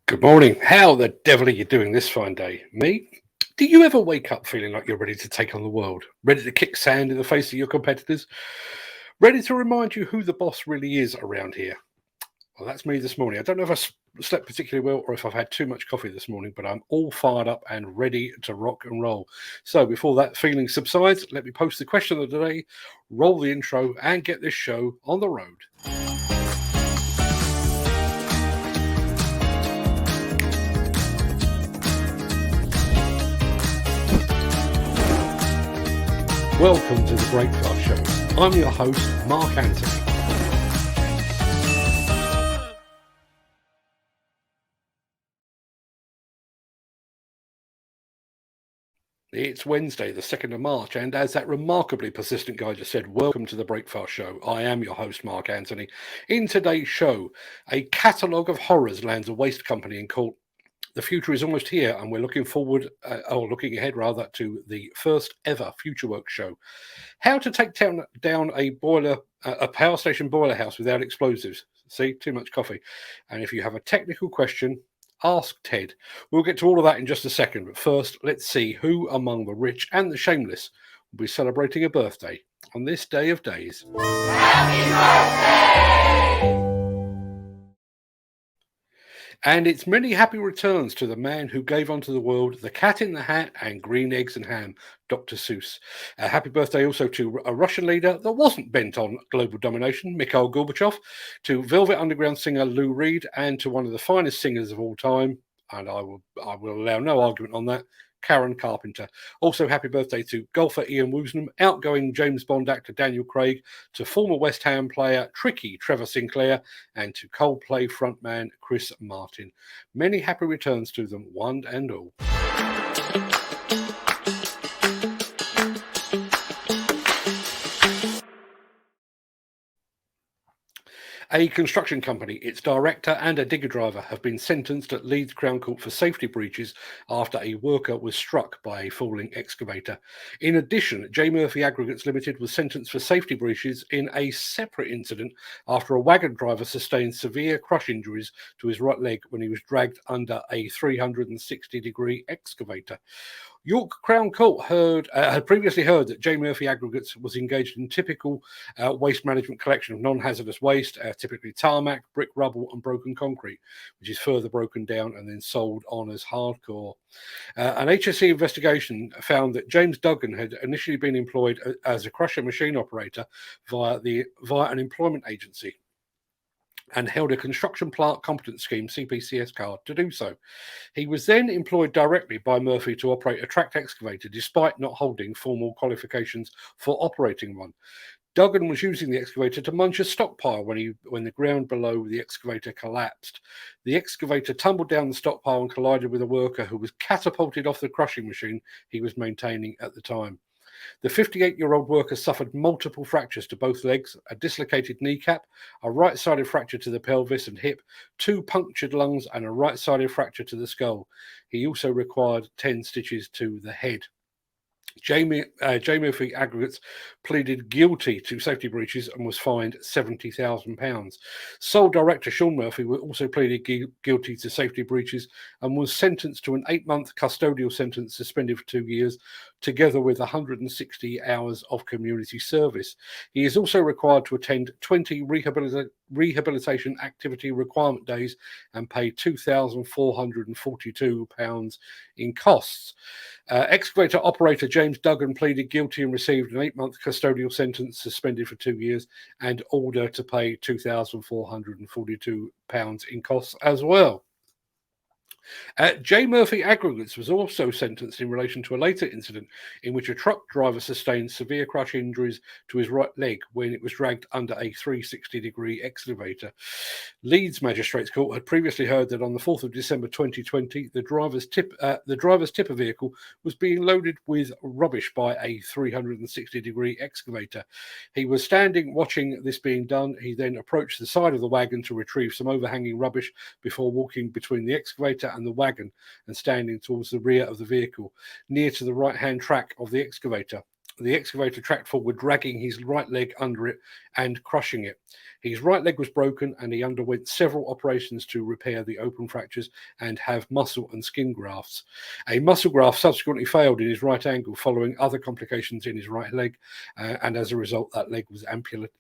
Good morning. How the devil are you doing this fine day? Me? Do you ever wake up feeling like you're ready to take on the world? Ready to kick sand in the face of your competitors? Ready to remind you who the boss really is around here? Well, that's me this morning. I don't know if slept particularly well or if I've had too much coffee this morning, but I'm all fired up and ready to rock and roll. So before that feeling subsides, let me post the question of the day, roll the intro, and get this show on the road. Welcome to the Breakfast Show. I'm your host, Mark Anthony. It's Wednesday, the 2nd of March, and as that remarkably persistent guy just said, welcome to the Breakfast Show. I am your host, Mark Anthony. In today's show, a catalogue of horrors lands a waste company in court. The future is almost here, and we're looking looking ahead rather, to the first ever Futureworx show. How to take down a power station boiler house without explosives. See, too much coffee. And if you have a technical question, ask Ted. We'll get to all of that in just a second, but first, let's see who among the rich and the shameless will be celebrating a birthday on this day of days. Happy birthday! And it's many happy returns to the man who gave unto the world The Cat in the Hat and Green Eggs and Ham, Dr. Seuss. Happy birthday also to a Russian leader that wasn't bent on global domination, Mikhail Gorbachev, to Velvet Underground singer Lou Reed, and to one of the finest singers of all time, and I will allow no argument on that, Karen Carpenter. Also, happy birthday to golfer Ian Woosnam, outgoing James Bond actor Daniel Craig, to former West Ham player tricky Trevor Sinclair, and to Coldplay frontman Chris Martin. Many happy returns to them, one and all. A construction company, its director and a digger driver have been sentenced at Leeds Crown Court for safety breaches after a worker was struck by a falling excavator. In addition, J. Murphy Aggregates Limited was sentenced for safety breaches in a separate incident after a wagon driver sustained severe crush injuries to his right leg when he was dragged under a 360-degree excavator. York Crown Court had previously heard that J. Murphy Aggregates was engaged in typical waste management collection of non-hazardous waste, typically tarmac, brick rubble and broken concrete, which is further broken down and then sold on as hardcore. An HSE investigation found that James Duggan had initially been employed as a crusher machine operator via an employment agency, and held a construction plant competence scheme CPCS card to do so. He was then employed directly by Murphy to operate a tracked excavator despite not holding formal qualifications for operating one. Duggan was using the excavator to munch a stockpile when the ground below the excavator collapsed. The excavator tumbled down the stockpile and collided with a worker who was catapulted off the crushing machine he was maintaining at the time. The 58-year-old worker suffered multiple fractures to both legs, a dislocated kneecap, a right-sided fracture to the pelvis and hip, 2 punctured lungs, and a right-sided fracture to the skull. He also required 10 stitches to the head. J. Murphy Aggregates pleaded guilty to safety breaches and was fined £70,000. Sole director Sean Murphy also pleaded guilty to safety breaches and was sentenced to an 8-month custodial sentence suspended for 2 years, together with 160 hours of community service. He is also required to attend 20 rehabilitation activity requirement days and pay £2,442 in costs. Excavator operator James Duggan pleaded guilty and received an 8-month custodial sentence suspended for 2 years and order to pay £2,442 in costs as well. J. Murphy Aggregates was also sentenced in relation to a later incident in which a truck driver sustained severe crush injuries to his right leg when it was dragged under a 360-degree excavator. Leeds Magistrates Court had previously heard that on the 4th of December 2020, the driver's tipper vehicle was being loaded with rubbish by a 360-degree excavator. He was standing watching this being done. He then approached the side of the wagon to retrieve some overhanging rubbish before walking between the excavator and the wagon and standing towards the rear of the vehicle, near to the right-hand track of the excavator. The excavator tracked forward, dragging his right leg under it and crushing it. His right leg was broken and he underwent several operations to repair the open fractures and have muscle and skin grafts. A muscle graft subsequently failed in his right ankle following other complications in his right leg, and as a result, that leg was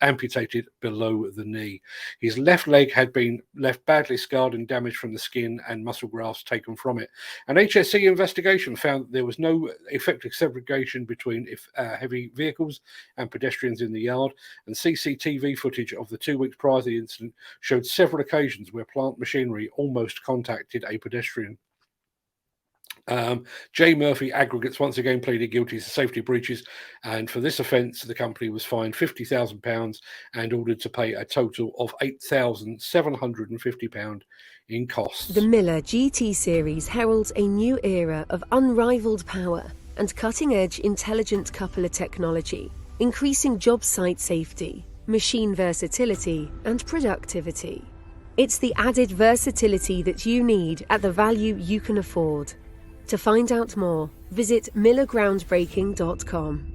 amputated below the knee. His left leg had been left badly scarred and damaged from the skin and muscle grafts taken from it. An HSE investigation found that there was no effective segregation between heavy vehicles and pedestrians in the yard, and CCTV footage of the 2 weeks prior to the incident showed several occasions where plant machinery almost contacted a pedestrian. J. Murphy Aggregates once again pleaded guilty to safety breaches, and for this offence, the company was fined £50,000 and ordered to pay a total of £8,750 in costs. The Miller GT series heralds a new era of unrivaled power and cutting-edge intelligent coupler technology, increasing job site safety, machine versatility, and productivity. It's the added versatility that you need at the value you can afford. To find out more, visit millergroundbreaking.com.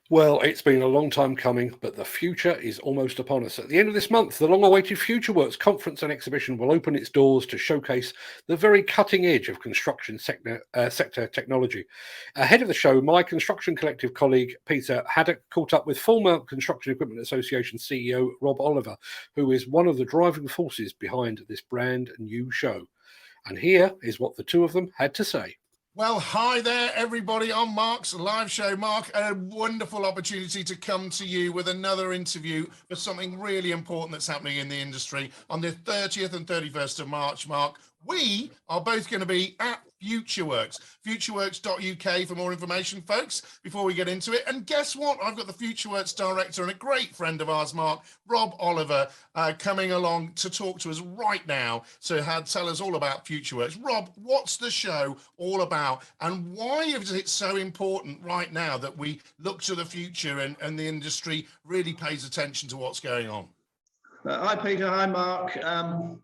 Well, it's been a long time coming, but the future is almost upon us. At the end of this month, the long-awaited Futureworx conference and exhibition will open its doors to showcase the very cutting edge of construction sector technology. Ahead of the show, my construction collective colleague Peter Haddock caught up with former Construction Equipment Association CEO Rob Oliver, who is one of the driving forces behind this brand new show. And here is what the two of them had to say. Well, hi there, everybody, on Mark's live show. Mark, a wonderful opportunity to come to you with another interview for something really important that's happening in the industry. On the 30th and 31st of March, Mark, we are both going to be at Futureworx, futureworx.uk for more information, folks, before we get into it. And guess what? I've got the Futureworx director and a great friend of ours, Mark, Rob Oliver, coming along to talk to us right now to tell us all about Futureworx. Rob, what's the show all about, and why is it so important right now that we look to the future and the industry really pays attention to what's going on? Hi, Peter. Hi, Mark.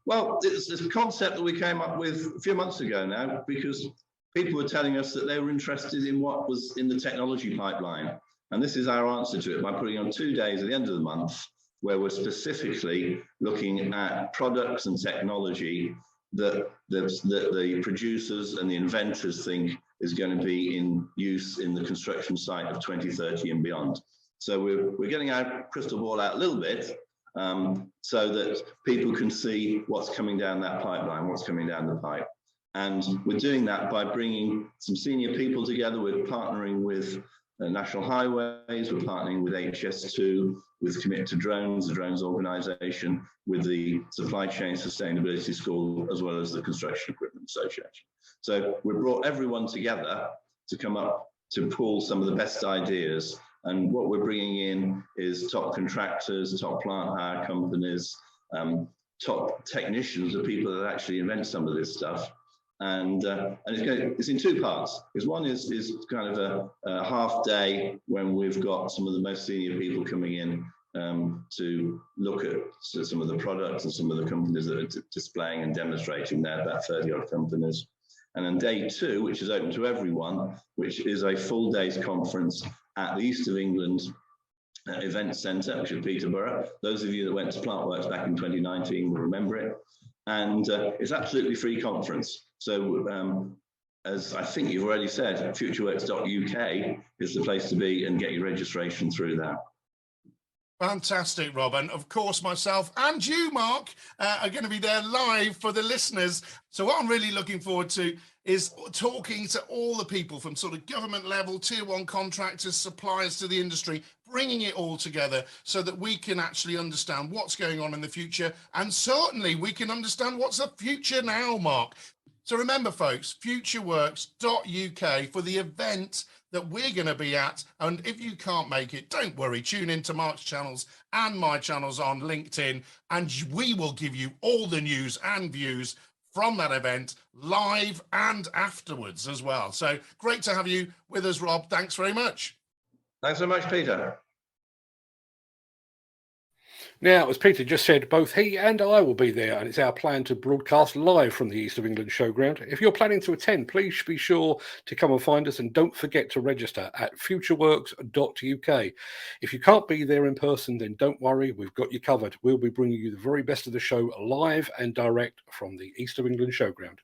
Well, it's a concept that we came up with a few months ago now, because people were telling us that they were interested in what was in the technology pipeline. And this is our answer to it by putting on 2 days at the end of the month, where we're specifically looking at products and technology that the producers and the inventors think is going to be in use in the construction site of 2030 and beyond. So we're getting our crystal ball out a little bit, so that people can see what's coming down that pipeline, what's coming down the pipe. And we're doing that by bringing some senior people together. We're partnering with National Highways, we're partnering with HS2, with Commit to Drones, the drones organization, with the Supply Chain Sustainability School, as well as the Construction Equipment Association. So we brought everyone together to come up to pull some of the best ideas. And what we're bringing in is top contractors, top plant hire companies, top technicians, the people that actually invent some of this stuff. And it's in two parts. Because one is kind of a half day when we've got some of the most senior people coming in to look at some of the products and some of the companies that are displaying and demonstrating there, about 30 odd companies. And then day two, which is open to everyone, which is a full day's conference at the East of England Event Centre, which is Peterborough. Those of you that went to PlantWorks back in 2019 will remember it. And it's absolutely free conference. So as I think you've already said, futureworx.uk is the place to be, and get your registration through that. Fantastic, Rob. And of course, myself and you, Mark, are going to be there live for the listeners. So what I'm really looking forward to is talking to all the people from sort of government level, tier one contractors, suppliers to the industry, bringing it all together so that we can actually understand what's going on in the future. And certainly we can understand what's the future now, Mark. So remember, folks, futureworx.uk for the event that we're going to be at. And if you can't make it, don't worry, tune into Mark's channels and my channels on LinkedIn, and we will give you all the news and views from that event live and afterwards as well. So great to have you with us, Rob. Thanks very much. Thanks so much, Peter. Now, as Peter just said, both he and I will be there, and it's our plan to broadcast live from the East of England Showground. If you're planning to attend, please be sure to come and find us, and don't forget to register at futureworx.uk. If you can't be there in person, then don't worry, we've got you covered. We'll be bringing you the very best of the show live and direct from the East of England Showground.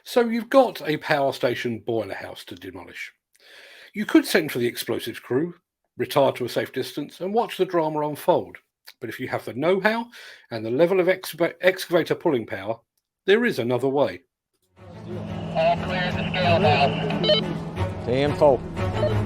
So you've got a power station boiler house to demolish. You could send for the explosives crew, retire to a safe distance, and watch the drama unfold. But if you have the know-how and the level of excavator pulling power, there is another way. All clear to scale now. 10-4.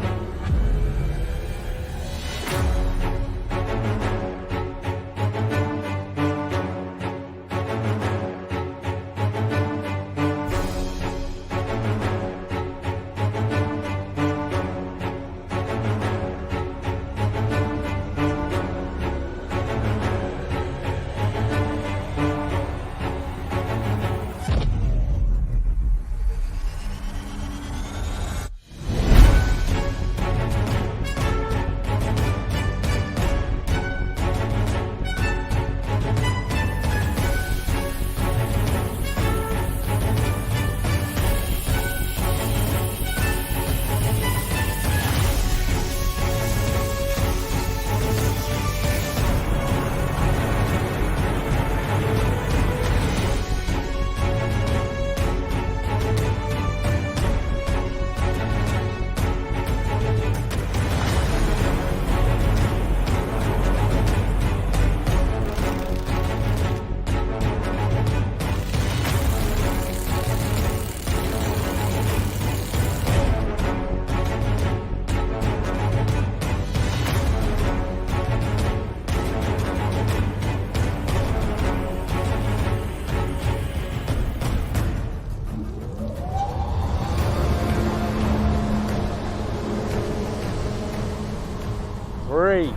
Three,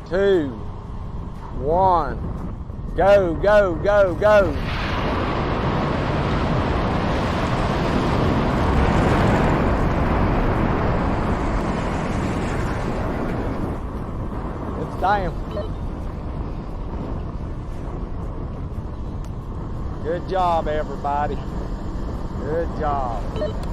two, one, go, go, go, go. It's down. Good job, everybody. Good job.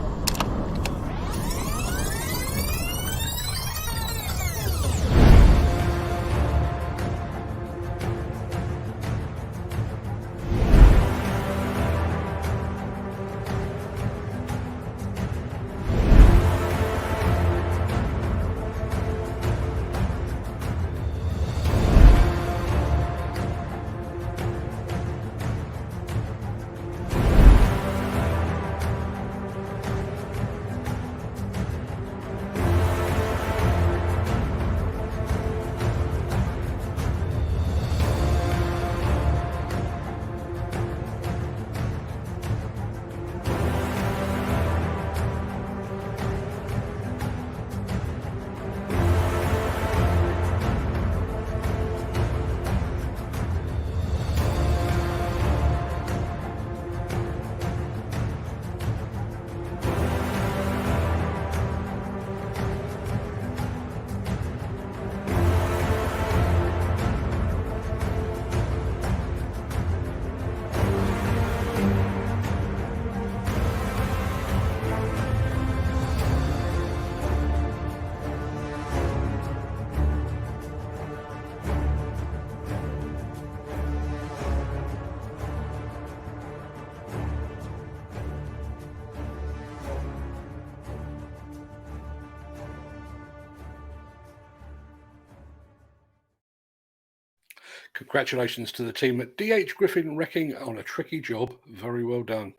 Congratulations to the team at DH Griffin Wrecking on a tricky job. Very well done.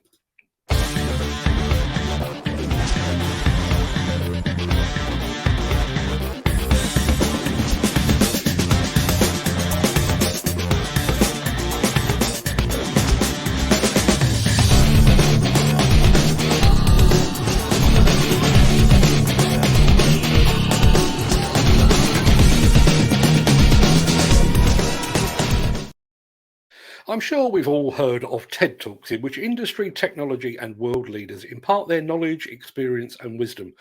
I'm sure we've all heard of TED Talks in which industry, technology and world leaders impart their knowledge, experience and wisdom.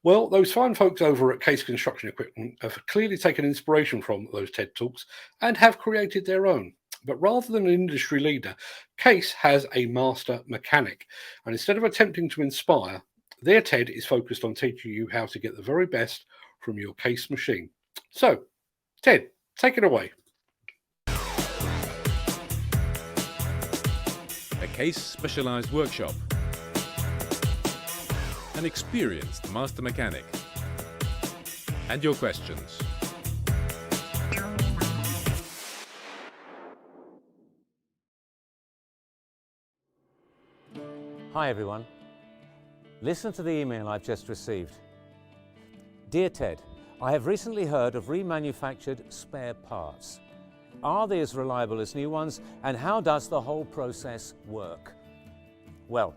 Well, those fine folks over at Case Construction Equipment have clearly taken inspiration from those TED Talks and have created their own. But rather than an industry leader, Case has a master mechanic. And instead of attempting to inspire, their TED is focused on teaching you how to get the very best from your Case machine. So, Ted, take it away. A Case specialized workshop, an experienced master mechanic, and your questions. Hi everyone. Listen to the email I've just received. Dear Ted, I have recently heard of remanufactured spare parts. Are they as reliable as new ones, and how does the whole process work? Well,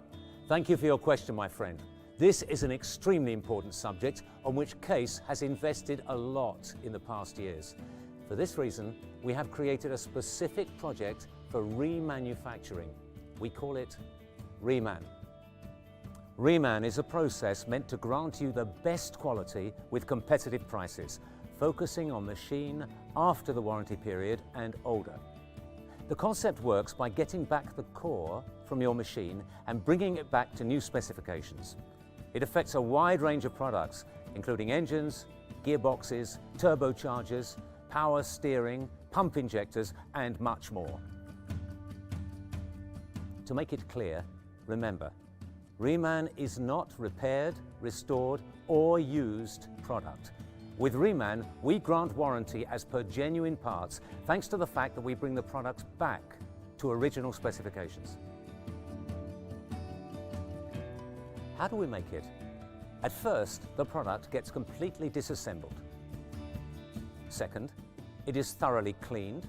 thank you for your question, my friend. This is an extremely important subject on which Case has invested a lot in the past years. For this reason, we have created a specific project for remanufacturing. We call it Reman. Reman is a process meant to grant you the best quality with competitive prices, focusing on machine after the warranty period and older. The concept works by getting back the core from your machine and bringing it back to new specifications. It affects a wide range of products, including engines, gearboxes, turbochargers, power steering, pump injectors, and much more. To make it clear, remember, Reman is not repaired, restored, or used product. With Reman, we grant warranty as per genuine parts, thanks to the fact that we bring the products back to original specifications. How do we make it? At first, the product gets completely disassembled. Second, it is thoroughly cleaned.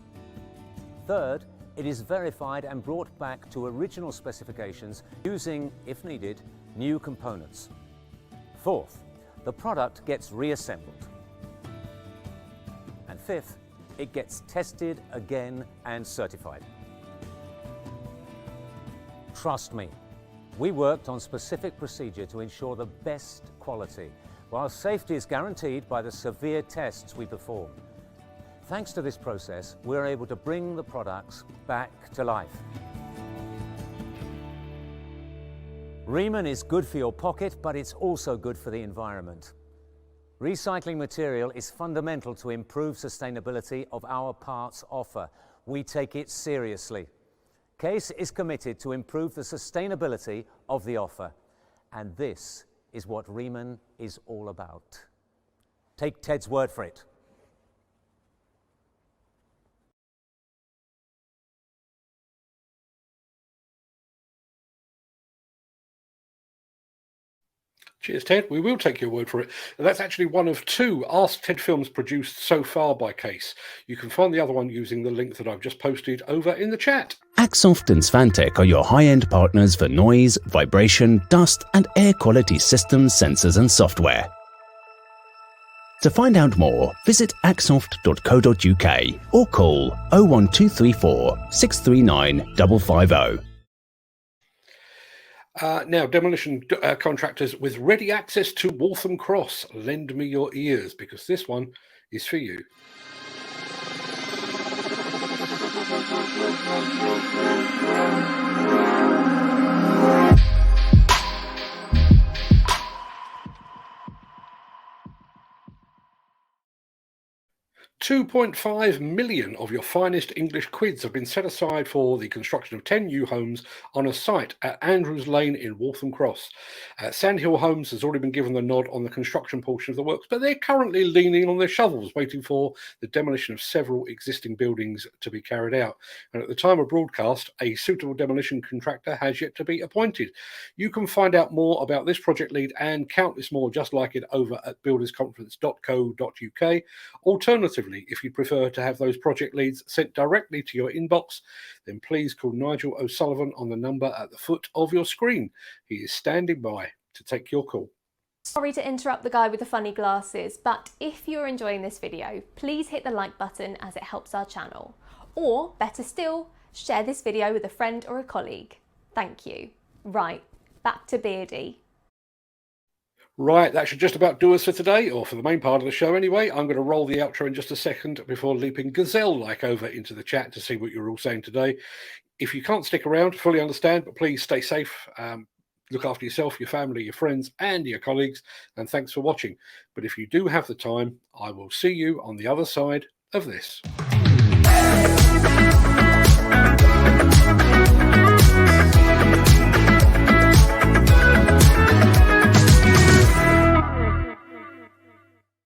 Third, it is verified and brought back to original specifications using, if needed, new components. Fourth, the product gets reassembled. And fifth, it gets tested again and certified. Trust me, we worked on specific procedure to ensure the best quality, while safety is guaranteed by the severe tests we perform. Thanks to this process, we're able to bring the products back to life. Reman is good for your pocket, but it's also good for the environment. Recycling material is fundamental to improve sustainability of our parts offer. We take it seriously. Case is committed to improve the sustainability of the offer, and this is what Reman is all about. Take Ted's word for it. Cheers, Ted. We will take your word for it. That's actually one of 2 Ask Ted films produced so far by Case. You can find the other one using the link that I've just posted over in the chat. Axsoft and Svantec are your high-end partners for noise, vibration, dust and air quality systems, sensors and software. To find out more, visit axsoft.co.uk or call 01234 639 550. Now, demolition contractors with ready access to Waltham Cross, lend me your ears because this one is for you. £2.5 million of your finest English quids have been set aside for the construction of 10 new homes on a site at Andrews Lane in Waltham Cross. Sandhill Homes has already been given the nod on the construction portion of the works, but they're currently leaning on their shovels, waiting for the demolition of several existing buildings to be carried out. And at the time of broadcast, a suitable demolition contractor has yet to be appointed. You can find out more about this project lead and countless more just like it over at buildersconference.co.uk. Alternatively, if you prefer to have those project leads sent directly to your inbox, then please call Nigel O'Sullivan on the number at the foot of your screen. He is standing by to take your call. Sorry to interrupt the guy with the funny glasses, but if you're enjoying this video, please hit the like button as it helps our channel. Or, better still, Share this video with a friend or a colleague. Thank you. Right, back to Beardy. Right, that should just about do us for today, or for the main part of the show anyway. I'm going to roll the outro in just a second before leaping gazelle-like over into the chat to see what you're all saying today. If you can't stick around, fully understand, but please stay safe. Look after yourself, your family, your friends, and your colleagues, and thanks for watching. But if you do have the time, I will see you on the other side of this.